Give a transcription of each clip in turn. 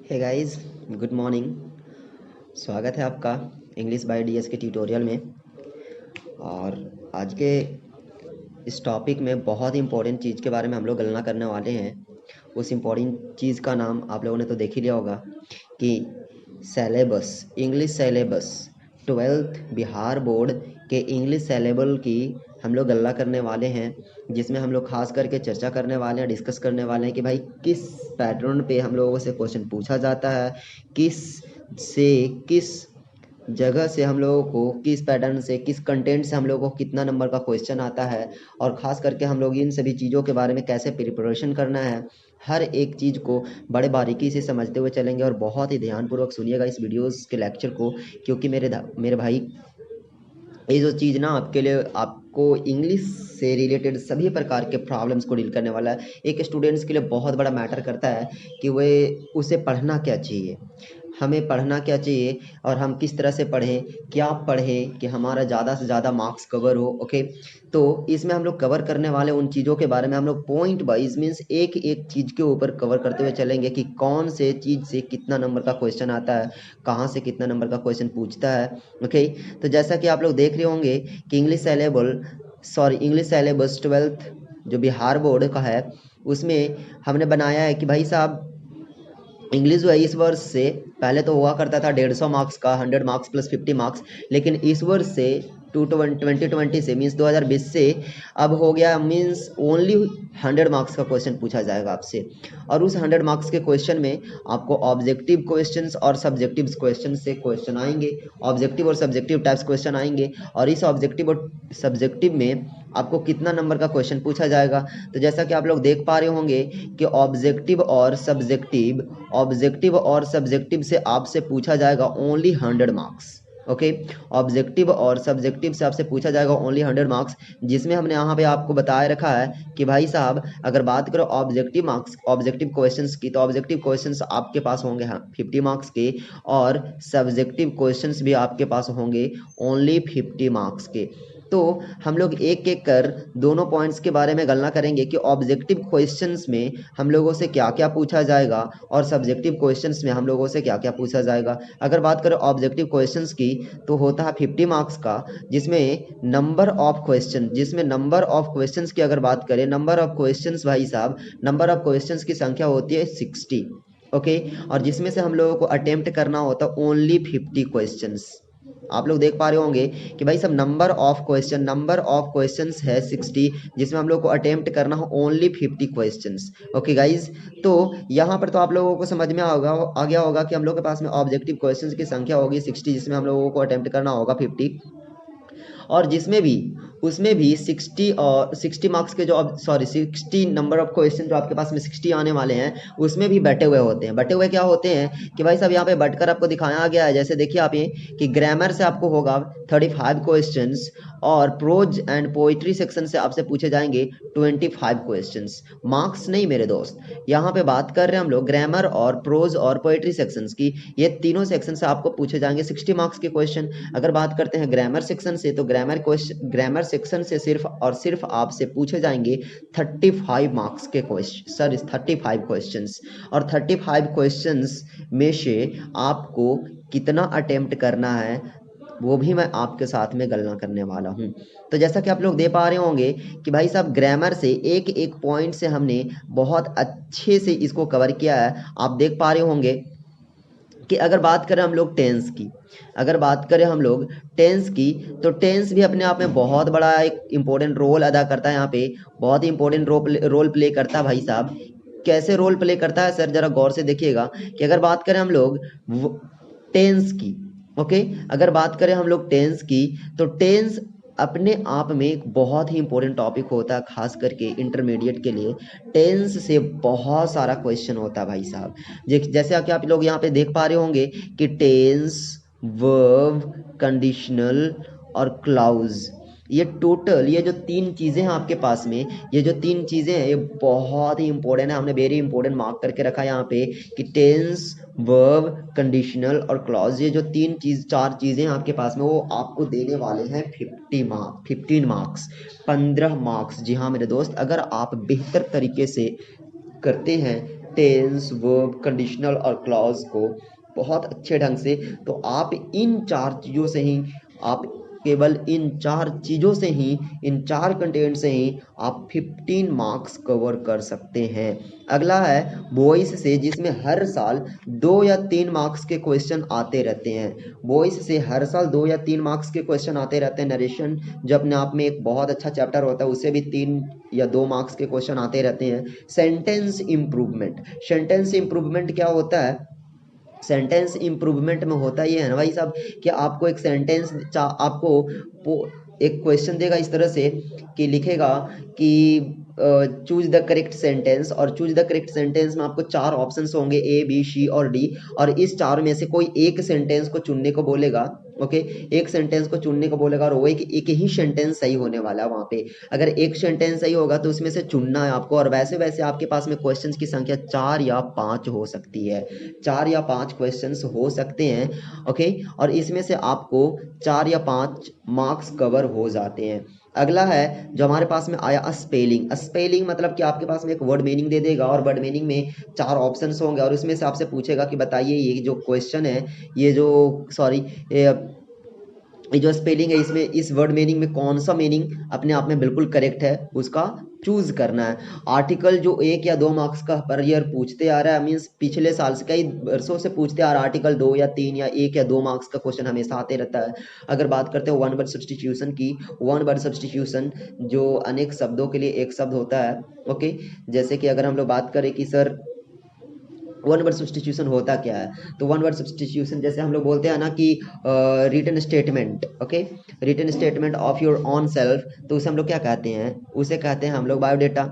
Hey guys, good morning. स्वागत है आपका इंग्लिश बाय डीएस के ट्यूटोरियल में। और आज के इस टॉपिक में बहुत ही इम्पोर्टेंट चीज़ के बारे में हम लोग गणना करने वाले हैं। उस इम्पोर्टेंट चीज़ का नाम आप लोगों ने तो देख ही लिया होगा कि syllabus, English syllabus. 12th Bihar board के इंग्लिश सेलेबल की हम लोग गणना करने वाले हैं, जिसमें हम लोग खास करके चर्चा करने वाले हैं, डिस्कस करने वाले हैं कि भाई किस पैटर्न पे हम लोगों से क्वेश्चन पूछा जाता है, किस जगह से हम लोगों को, किस पैटर्न से, किस कंटेंट से हम लोगों को कितना नंबर का क्वेश्चन आता है, और ख़ास करके हम लोग इन सभी चीज़ों के बारे में कैसे प्रिपरेशन करना है, हर एक चीज़ को बड़े बारीकी से समझते हुए चलेंगे। और बहुत ही ध्यानपूर्वक सुनिएगा इस वीडियोस के लेक्चर को, क्योंकि मेरे भाई ये जो चीज़ ना आपके लिए, आपको इंग्लिश से रिलेटेड सभी प्रकार के प्रॉब्लम्स को डील करने वाला है। एक स्टूडेंट्स के लिए बहुत बड़ा मैटर करता है कि उसे पढ़ना क्या चाहिए, हमें पढ़ना क्या चाहिए और हम किस तरह से पढ़ें, क्या पढ़ें कि हमारा ज़्यादा से ज़्यादा मार्क्स कवर हो। ओके, तो इसमें हम लोग कवर करने वाले उन चीज़ों के बारे में हम लोग पॉइंट वाइज मीन्स एक एक चीज़ के ऊपर कवर करते हुए चलेंगे कि कौन से चीज़ से कितना नंबर का क्वेश्चन आता है, कहाँ से कितना नंबर का क्वेश्चन पूछता है। ओके, तो जैसा कि आप लोग देख रहे होंगे कि इंग्लिश सेलेबस 12th जो बिहार बोर्ड का है, उसमें हमने बनाया है कि भाई साहब इंग्लिश जो है इस वर्ष से, पहले तो हुआ करता था 150 मार्क्स का, 100 मार्क्स प्लस 50 मार्क्स, लेकिन इस वर्ष से 2020 से मीन्स 2020 से अब हो गया मीन्स ओनली 100 मार्क्स का क्वेश्चन पूछा जाएगा आपसे। और उस 100 मार्क्स के क्वेश्चन में आपको ऑब्जेक्टिव क्वेश्चंस और सब्जेक्टिव क्वेश्चन से क्वेश्चन आएंगे, ऑब्जेक्टिव और सब्जेक्टिव टाइप्स क्वेश्चन आएंगे, और इस ऑब्जेक्टिव और सब्जेक्टिव में आपको कितना नंबर का क्वेश्चन पूछा जाएगा। तो जैसा कि आप लोग देख पा रहे होंगे कि ऑब्जेक्टिव और सब्जेक्टिव से आपसे पूछा जाएगा ओनली 100 मार्क्स। ओके, ऑब्जेक्टिव और सब्जेक्टिव से आपसे पूछा जाएगा ओनली 100 मार्क्स, जिसमें हमने यहाँ पे आपको बताए रखा है कि भाई साहब अगर बात करो ऑब्जेक्टिव क्वेश्चंस की, तो ऑब्जेक्टिव क्वेश्चंस आपके पास होंगे 50 मार्क्स के, और सब्जेक्टिव क्वेश्चंस भी आपके पास होंगे ओनली 50 मार्क्स के। तो हम लोग एक एक कर दोनों पॉइंट्स के बारे में गणना करेंगे कि ऑब्जेक्टिव क्वेश्चंस में हम लोगों से क्या क्या पूछा जाएगा और सब्जेक्टिव क्वेश्चंस में हम लोगों से क्या क्या पूछा जाएगा। अगर बात करें ऑब्जेक्टिव क्वेश्चंस की, तो होता है 50 मार्क्स का, जिसमें नंबर ऑफ क्वेश्चंस की अगर बात करें, नंबर ऑफ क्वेश्चंस भाई साहब, नंबर ऑफ क्वेश्चंस की संख्या होती है 60। ओके, और जिसमें से हम लोगों को अटेम्प्ट करना होता है ओनली 50 क्वेश्चंस। आप लोग देख पा रहे होंगे कि भाई सब नंबर ऑफ क्वेश्चंस है 60, जिसमें हम लोग को अटेम्प्ट करना हो ओनली 50 क्वेश्चंस। ओके गाइज, तो यहाँ पर तो आप लोगों को समझ में आ गया होगा कि हम लोग के पास में ऑब्जेक्टिव क्वेश्चंस की संख्या होगी 60, जिसमें हम लोगों को अटेम्प्ट करना होगा 50, और उसमें भी 60 मार्क्स के जो 60 नंबर ऑफ क्वेश्चन जो आपके पास में 60 आने वाले हैं, उसमें भी बटे हुए होते हैं। बटे हुए क्या होते हैं कि भाई साहब यहाँ पे बटकर आपको दिखाया गया है, जैसे देखिए आप ये कि ग्रामर से आपको होगा 35 क्वेश्चंस, और प्रोज एंड पोइट्री सेक्शन से आपसे पूछे जाएंगे 25 क्वेश्चंस। मार्क्स नहीं मेरे दोस्त, यहाँ पे बात कर रहे हैं हम लोग ग्रामर और प्रोज और पोइट्री सेक्शंस की। ये तीनों सेक्शन से आपको पूछे जाएंगे 60 मार्क्स के क्वेश्चन। अगर बात करते हैं ग्रामर सेक्शन से, तो ग्रामर सेक्शन से सिर्फ और सिर्फ आपसे पूछे जाएंगे 35 मार्क्स के क्वेश्चन, 35 क्वेश्चंस। और 35 क्वेश्चंस में से आपको कितना अटेम्प्ट करना है वो भी मैं आपके साथ में गणना करने वाला हूं। तो जैसा कि आप लोग दे पा रहे होंगे कि भाई साहब ग्रामर से एक एक पॉइंट से हमने बहुत अच्छे से इसको कवर किया है। आप देख पा रहे होंगे कि अगर बात करें हम लोग टेंस की, तो टेंस भी अपने आप में बहुत बड़ा एक इंपॉर्टेंट रोल अदा करता है। यहाँ पे बहुत ही इंपॉर्टेंट रोल प्ले करता है भाई साहब। कैसे रोल प्ले करता है सर, जरा गौर से देखिएगा कि अगर बात करें हम लोग टेंस की, ओके, अगर बात करें हम लोग टेंस की, तो टेंस अपने आप में एक बहुत ही इंपॉर्टेंट टॉपिक होता है, खास करके इंटरमीडिएट के लिए। टेंस से बहुत सारा क्वेश्चन होता है भाई साहब। जैसे कि आप लोग यहाँ पे देख पा रहे होंगे कि टेंस, वर्ब, कंडीशनल और क्लाउज, ये टोटल ये जो तीन चीज़ें हैं आपके पास में, ये जो तीन चीज़ें हैं ये बहुत ही इंपॉर्टेंट है। हमने वेरी इंपॉर्टेंट मार्क करके रखा है यहाँ पे कि टेंस, वर्ब, कंडीशनल और क्लॉज, ये जो चार चीज़ें हैं आपके पास में, वो आपको देने वाले हैं 15 मार्क्स, 15 मार्क्स। जी हाँ मेरे दोस्त, अगर आप बेहतर तरीके से करते हैं टेंस, वर्ब, कंडीशनल और क्लॉज को बहुत अच्छे ढंग से, तो आप इन चार चीज़ों से ही, आप केवल इन चार चीज़ों से ही, इन चार कंटेंट से ही आप 15 मार्क्स कवर कर सकते हैं। अगला है वॉइस से, जिसमें हर साल 2 या 3 मार्क्स के क्वेश्चन आते रहते हैं। वॉइस से हर साल 2 या 3 मार्क्स के क्वेश्चन आते रहते हैं। नरेशन जो अपने आप में एक बहुत अच्छा चैप्टर होता है, उससे भी 3 या 2 मार्क्स के क्वेश्चन आते रहते हैं। सेंटेंस इम्प्रूवमेंट, सेंटेंस इम्प्रूवमेंट क्या होता है? सेंटेंस इम्प्रूवमेंट में होता ये है ना भाई साहब कि आपको एक सेंटेंस, आपको एक क्वेश्चन देगा इस तरह से कि लिखेगा कि चूज द करेक्ट सेंटेंस, और चूज द करेक्ट सेंटेंस में आपको 4 ऑप्शंस होंगे, ए बी सी और डी, और इस 4 में से कोई एक सेंटेंस को चुनने को बोलेगा। ओके, एक सेंटेंस को चुनने को बोलेगा और वो एक ही सेंटेंस सही होने वाला है वहां पे। अगर एक सेंटेंस सही होगा तो उसमें से चुनना है आपको, और वैसे वैसे आपके पास में क्वेश्चंस की संख्या 4 या 5 हो सकती है, 4 या 5 क्वेश्चंस हो सकते हैं। ओके, और इसमें से आपको 4 या 5 मार्क्स कवर हो जाते हैं। अगला है जो हमारे पास में आया स्पेलिंग। स्पेलिंग मतलब कि आपके पास में एक वर्ड मीनिंग दे देगा, और वर्ड मीनिंग में 4 ऑप्शंस होंगे, और उसमें से आपसे पूछेगा कि बताइए ये जो क्वेश्चन है, ये जो सॉरी ये जो स्पेलिंग है, इसमें इस वर्ड मीनिंग में कौन सा मीनिंग अपने आप में बिल्कुल करेक्ट है, उसका चूज करना है। आर्टिकल जो 1 या 2 मार्क्स का पर ईयर पूछते आ रहा है, मीन्स पिछले साल से कई वर्षों से पूछते आ रहा है, आर्टिकल 2 या 3 या 1 या 2 मार्क्स का क्वेश्चन हमेशा आते रहता है। अगर बात करते हैं वन वर्ड सब्स्टिट्यूशन की, वन वर्ड सब्स्टिट्यूशन जो अनेक शब्दों के लिए एक शब्द होता है। ओके, जैसे कि अगर हम लोग बात करें कि सर वन वर्ड सब्स्टिट्यूशन होता क्या है, तो वन वर्ड सब्स्टिट्यूशन जैसे हम लोग बोलते हैं ना कि written statement, okay, written statement of your own self, तो उसे हम लोग क्या कहते हैं? उसे कहते हैं हम लोग बायोडेटा,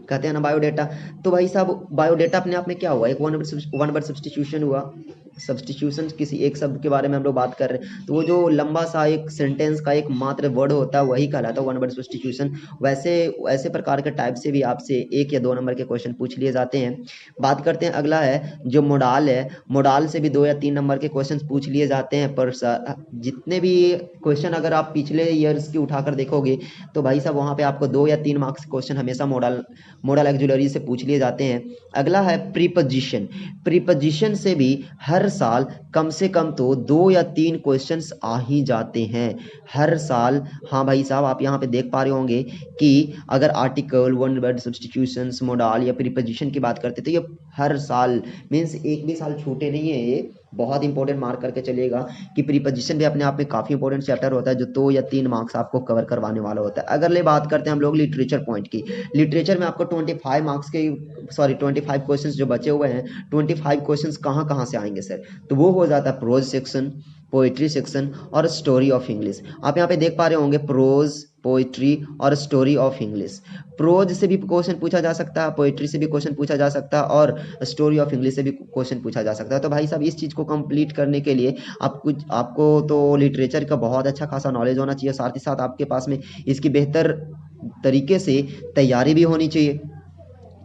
कहते हैं ना बायोडेटा। तो भाई साहब बायोडेटा अपने आप में क्या हुआ? एक वन वर्ड सब्स्टिट्यूशन हुआ। सब्स्टिट्यूशन किसी एक शब्द के बारे में हम लोग बात कर रहे हैं, तो वो जो लंबा सा एक सेंटेंस का एक मात्र वर्ड होता है वही कहलाता है वन वर्ड सब्स्टिट्यूशन। वैसे ऐसे प्रकार के टाइप से भी आपसे 1 या 2 नंबर के क्वेश्चन पूछ लिए जाते हैं। बात करते हैं अगला है जो मोडाल है। मोडाल से भी 2 या 3 नंबर के क्वेश्चन पूछ लिए जाते हैं, पर जितने भी क्वेश्चन अगर आप पिछले ईयर्स की उठाकर देखोगे तो भाई साहब वहाँ पे आपको 2 या 3 मार्क्स क्वेश्चन हमेशा मॉडल एक्जुलरी से पूछ लिए जाते हैं। अगला है प्रीपोजिशन। प्रीपोजिशन से भी हर साल कम से कम तो 2 या 3 क्वेश्चंस आ ही जाते हैं हर साल। हाँ भाई साहब आप यहाँ पे देख पा रहे होंगे कि अगर article, one word substitutions, model या प्रीपोजिशन की बात करते तो ये हर साल, मीन्स एक भी साल छूटे नहीं है। ये बहुत इंपॉर्टेंट मार्क करके चलिएगा कि प्रीपोजिशन भी अपने आप में काफी इंपॉर्टेंट चैप्टर होता है, जो 2 या 3 मार्क्स आपको कवर करवाने वाला होता है। अगर ले बात करते हैं हम लोग लिटरेचर पॉइंट की, लिटरेचर में आपको 25 मार्क्स के 25 क्वेश्चंस जो बचे हुए हैं, 25 क्वेश्चंस कहाँ कहाँ से आएंगे सर? तो वो हो जाता है प्रोज सेक्शन, पोइट्री सेक्शन और स्टोरी ऑफ इंग्लिश। आप यहाँ पे देख पा रहे होंगे प्रोज, पोइट्री और स्टोरी ऑफ इंग्लिश। प्रोज से भी क्वेश्चन पूछा जा सकता है, पोइट्री से भी क्वेश्चन पूछा जा सकता है, और स्टोरी ऑफ इंग्लिश से भी क्वेश्चन पूछा जा सकता है। तो भाई साहब इस चीज़ को कंप्लीट करने के लिए आपको तो लिटरेचर का बहुत अच्छा खासा नॉलेज होना चाहिए, साथ ही साथ आपके पास में इसकी बेहतर तरीके से तैयारी भी होनी चाहिए।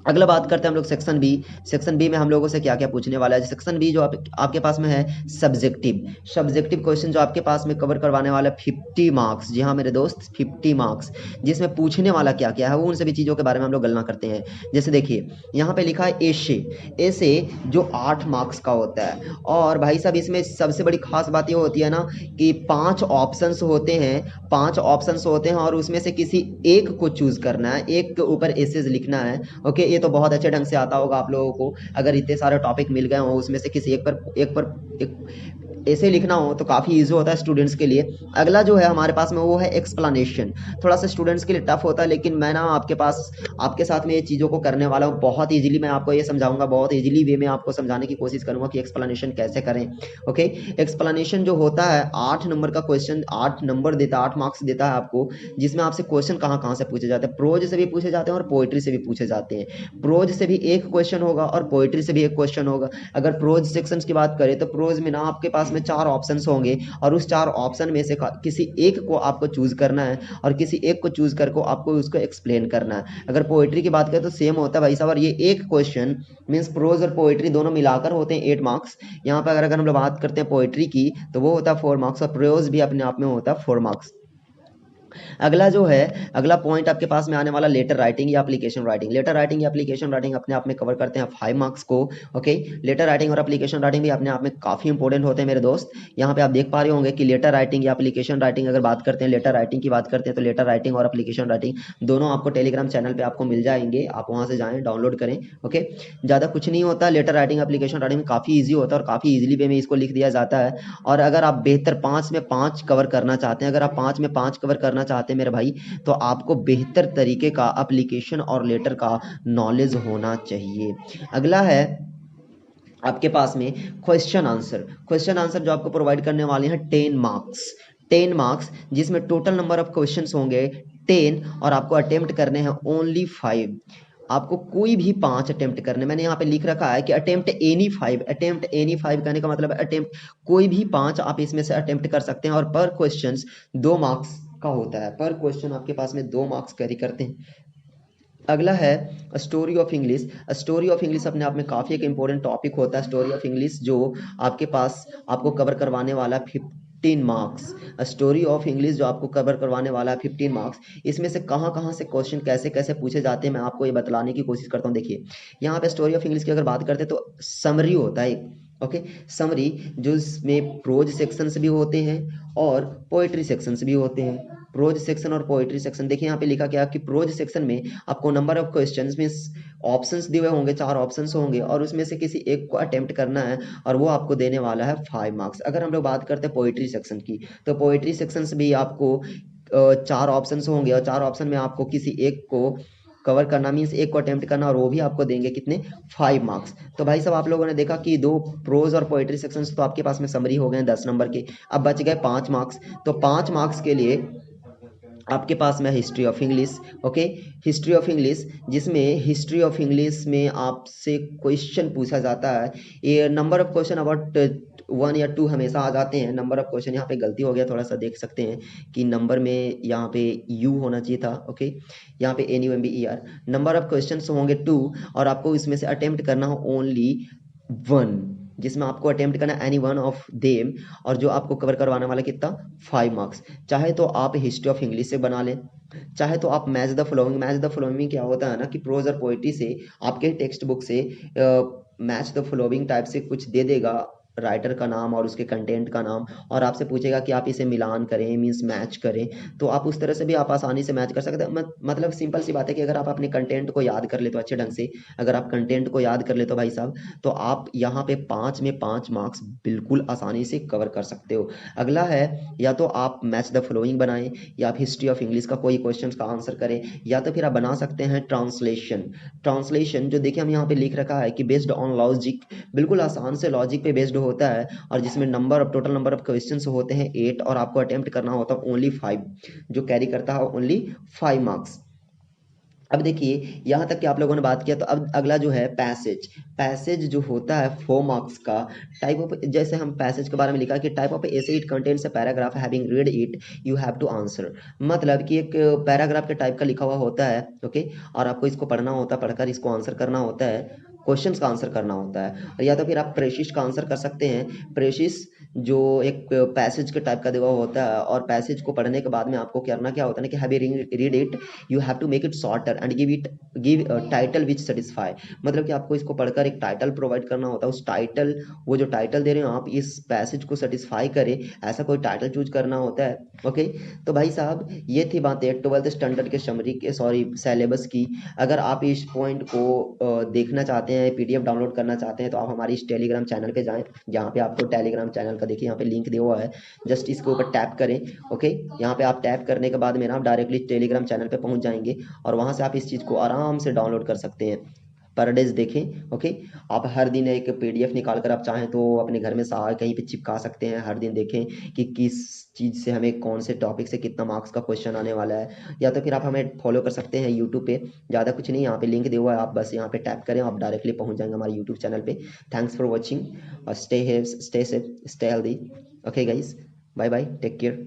अगला बात करते हैं हम लोग सेक्शन बी। सेक्शन बी में हम लोगों से क्या क्या पूछने वाला है? सेक्शन बी जो आपके पास में है सब्जेक्टिव क्वेश्चन जो आपके पास में कवर करवाने वाला 50 मार्क्स। जी हाँ मेरे दोस्त, 50 मार्क्स, जिसमें पूछने वाला क्या क्या है वो उन सभी चीज़ों के बारे में हम लोग गणना करते हैं। जैसे देखिए यहाँ पे लिखा है एसे जो 8 मार्क्स का होता है, और भाई साहब इसमें सबसे बड़ी खास बात ये होती है ना कि 5 ऑप्शंस होते हैं, 5 ऑप्शंस होते हैं, और उसमें से किसी एक को चूज करना है, एक के ऊपर एसेज लिखना है। ओके, ये तो बहुत अच्छे ढंग से आता होगा आप लोगों को। अगर इतने सारे टॉपिक मिल गए हो उसमें से किसी एक ऐसे लिखना हो तो काफ़ी ईजी होता है स्टूडेंट्स के लिए। अगला जो है हमारे पास में वो है एक्सप्लेनेशन। थोड़ा सा स्टूडेंट्स के लिए टफ होता है, लेकिन मैं ना आपके साथ में ये चीज़ों को करने वाला हूँ। बहुत ईजिली मैं आपको ये समझाऊंगा, बहुत ईजिली वे में आपको समझाने की कोशिश करूंगा कि एक्सप्लेनेशन कैसे करें। ओके, एक्सप्लेनेशन जो होता है 8 नंबर का क्वेश्चन, 8 नंबर देता है, 8 मार्क्स देता है आपको, जिसमें आपसे क्वेश्चन कहाँ कहाँ से पूछे जाते हैं। प्रोज से भी पूछे जाते हैं और पोइट्री से भी पूछे जाते हैं। प्रोज से भी एक क्वेश्चन होगा और पोइट्री से भी एक क्वेश्चन होगा। अगर प्रोज सेक्शन की बात करें तो प्रोज में ना आपके पास में 4 ऑप्शन होंगे, और उस 4 ऑप्शन में से किसी एक को आपको चूज करना है, और किसी एक को चूज करके आपको उसको एक्सप्लेन करना है। अगर पोइट्री की बात करें तो सेम होता है भाई साहब, और ये एक क्वेश्चन मीन्स प्रोज और पोइट्री दोनों मिलाकर होते हैं 8 मार्क्स। यहाँ पर अगर हम लोग बात करते हैं पोइट्री की तो वो होता है 4 मार्क्स, और प्रोज भी अपने आप में होता है 4 मार्क्स। अगला जो है, अगला पॉइंट आपके पास में आने वाला लेटर राइटिंग या एप्लीकेशन राइटिंग। लेटर राइटिंग या एप्लीकेशन राइटिंग अपने आप में कवर करते हैं 5 मार्क्स को। ओके, लेटर राइटिंग और एप्लीकेशन राइटिंग भी अपने आप में काफी इंपॉर्टेंट होते हैं मेरे दोस्त। यहाँ पे आप देख पा रहे होंगे कि लेटर राइटिंग या एप्लीकेशन राइटिंग, अगर बात करते हैं लेटर राइटिंग की बात करते हैं तो लेटर राइटिंग और एप्लीकेशन राइटिंग दोनों आपको टेलीग्राम चैनल पे आपको मिल जाएंगे, आप वहां से जाएं डाउनलोड करें। ओके, ज्यादा कुछ नहीं होता, लेटर राइटिंग एप्लीकेशन राइटिंग में काफी ईजी होता है और काफी इजीली वे में इसको लिख दिया जाता है। और अगर आप बेहतर 5 में 5 कवर करना चाहते हैं, अगर आप 5 में 5 कवर करना चाहते हैं मेरे भाई, तो आपको बेहतर तरीके का एप्लीकेशन और लेटर का नॉलेज होना चाहिए। अगला है आपके पास में क्वेश्चन आंसर। क्वेश्चन आंसर जो आपको प्रोवाइड करने वाले हैं 10 मार्क्स, 10 मार्क्स, जिसमें टोटल नंबर ऑफ क्वेश्चंस होंगे 10 और आपको अटेम्प्ट करने हैं ओनली 5। आपको कोई भी 5 अटेम्प्ट करने, मैंने यहाँ पे लिख रखा है कि अटेम्प्ट एनी 5, अटेम्प्ट एनी 5 कहने का मतलब अटेम्प्ट कोई भी 5 आप इसमें से अटेम्प्ट कर सकते हैं और पर क्वेश्चन 2 मार्क्स का होता है, पर क्वेश्चन आपके पास में 2 मार्क्स कैरी करते हैं। अगला है story of English. Story of English अपने आप में काफ़ी एक इंपॉर्टेंट टॉपिक होता है स्टोरी ऑफ इंग्लिश, जो आपके पास आपको कवर करवाने वाला 15 मार्क्स। स्टोरी ऑफ इंग्लिश जो आपको कवर करवाने वाला है 15 मार्क्स, इसमें से कहाँ कहाँ से क्वेश्चन कैसे कैसे पूछे जाते हैं मैं आपको ये बतलाने की कोशिश करता हूँ। देखिए यहाँ पे स्टोरी ऑफ इंग्लिश की अगर बात करते हैं तो समरी होता है। ओके, समरी जो इसमें प्रोज सेक्शंस भी होते हैं और पोएट्री सेक्शंस भी होते हैं। प्रोज सेक्शन और पोएट्री सेक्शन, देखिए यहाँ पे लिखा गया कि प्रोज सेक्शन में आपको नंबर ऑफ क्वेश्चंस में ऑप्शंस दिए हुए होंगे, 4 ऑप्शंस होंगे और उसमें से किसी एक को अटेम्प्ट करना है और वो आपको देने वाला है 5 मार्क्स। अगर हम लोग बात करते हैं पोएट्री सेक्शन की, तो पोएट्री सेक्शन से भी आपको 4 ऑप्शंस होंगे और 4 ऑप्शन में आपको किसी एक को कवर करना, मीन्स एक को अटेम्प्ट करना और वो भी आपको देंगे कितने, 5 मार्क्स। तो भाई साहब आप लोगों ने देखा कि 2 प्रोज और पोएट्री सेक्शंस तो आपके पास में समरी हो गए 10 नंबर के, अब बच गए 5 मार्क्स। तो 5 मार्क्स के लिए आपके पास में history of English. Okay, history of English, जिसमें हिस्ट्री ऑफ इंग्लिश में आपसे क्वेश्चन पूछा जाता है। ये नंबर ऑफ क्वेश्चन अबाउट 1 या 2 हमेशा आ जाते हैं। नंबर ऑफ क्वेश्चन यहाँ पे गलती हो गया, थोड़ा सा देख सकते हैं कि नंबर में यहाँ पे यू होना चाहिए था। ओके, यहाँ पे NUMBER। नंबर ऑफ क्वेश्चन होंगे 2 और आपको इसमें से अटेम्प्ट करना हो ओनली 1, जिसमें आपको अटेम्प्ट करना एनी वन ऑफ देम और जो आपको कवर करवाने वाला कितना, 5 मार्क्स। चाहे तो आप हिस्ट्री ऑफ इंग्लिश से बना लें, चाहे तो आप match the following. Match the following में क्या होता है ना कि प्रोज और पोइट्री से आपके टेक्स्ट बुक से मैच द फॉलोइंग टाइप से कुछ दे देगा, राइटर का नाम और उसके कंटेंट का नाम, और आपसे पूछेगा कि आप इसे मिलान करें, मीन्स मैच करें। तो आप उस तरह से भी आप आसानी से मैच कर सकते हैं। मतलब सिंपल सी बात है कि अगर आप अपने कंटेंट को याद कर ले तो अच्छे ढंग से, अगर आप कंटेंट को याद कर ले तो भाई साहब, तो आप यहाँ पे 5 में 5 मार्क्स बिल्कुल आसानी से कवर कर सकते हो। अगला है, या तो आप मैच द फॉलोइंग बनाएं, या आप हिस्ट्री ऑफ इंग्लिश का कोई क्वेश्चन का आंसर करें, या तो फिर आप बना सकते हैं ट्रांसलेशन। ट्रांसलेशन जो देखिए हम यहाँ पे लिख रखा है कि बेस्ड ऑन लॉजिक, बिल्कुल आसान से लॉजिक पे बेस्ड होता है और जिसमें टोटल नंबर ऑफ क्वेश्चंस होते हैं 8 और आपको अटेम्प्ट करना होता है ओनली 5, जो कैरी करता है ओनली 5 मार्क्स। अब देखिए यहाँ तक कि आप लोगों ने बात किया, तो अब अगला जो है पैसेज। पैसेज जो होता है 4 मार्क्स का। टाइप ऑफ, जैसे हम पैसेज के बारे में लिखा कि type of essay it contains a paragraph, having read it you have to answer. मतलब कि एक पैराग्राफ के टाइप का लिखा हुआ होता है। ओके, और आपको इसको पढ़ना होता है, पढ़कर इसको आंसर करना होता है, क्वेश्चंस का आंसर करना होता है। या तो फिर आप प्रेसिस का आंसर कर सकते हैं। प्रेसिस जो एक पैसेज के टाइप का दिया हुआ होता है और पैसेज को पढ़ने के बाद में आपको करना क्या होता है ना कि having read it you have to make it shorter and give title which satisfy. मतलब कि आपको इसको पढ़कर एक टाइटल प्रोवाइड करना होता है। उस टाइटल, वो जो टाइटल दे रहे हो आप, इस पैसेज को सेटिस्फाई करे, ऐसा कोई टाइटल चूज करना होता है। ओके, तो भाई साहब ये थी बातें 12th स्टैंडर्ड के समरी के, सॉरी सिलेबस की। अगर आप इस पॉइंट को देखना चाहते हैं, PDF डाउनलोड करना चाहते हैं, तो आप हमारी इस टेलीग्राम चैनल पे जाएं, जहाँ पे आपको टेलीग्राम चैनल का देखिए यहाँ पे लिंक दिया हुआ है, जस्ट इसके ऊपर टैप करें। ओके, यहाँ पे आप टैप करने के बाद में ना आप डायरेक्टली टेलीग्राम चैनल पे पहुंच जाएंगे और वहां से आप इस चीज को आराम से डाउनलोड कर सकते हैं। पर डेज देखें। ओके, आप हर दिन एक PDF निकाल कर आप चाहें तो अपने घर में कहीं पे चिपका सकते हैं। हर दिन देखें कि किस चीज़ से हमें, कौन से टॉपिक से कितना मार्क्स का क्वेश्चन आने वाला है। या तो फिर आप हमें फॉलो कर सकते हैं यूट्यूब पे, ज़्यादा कुछ नहीं, यहाँ पे लिंक दिया हुआ है, आप बस यहाँ पे टैप करें, आप डायरेक्टली पहुँच जाएंगे हमारे यूट्यूब चैनल पे। थैंक्स फॉर वॉचिंग और stay safe, stay healthy. Okay guys, bye bye, take care.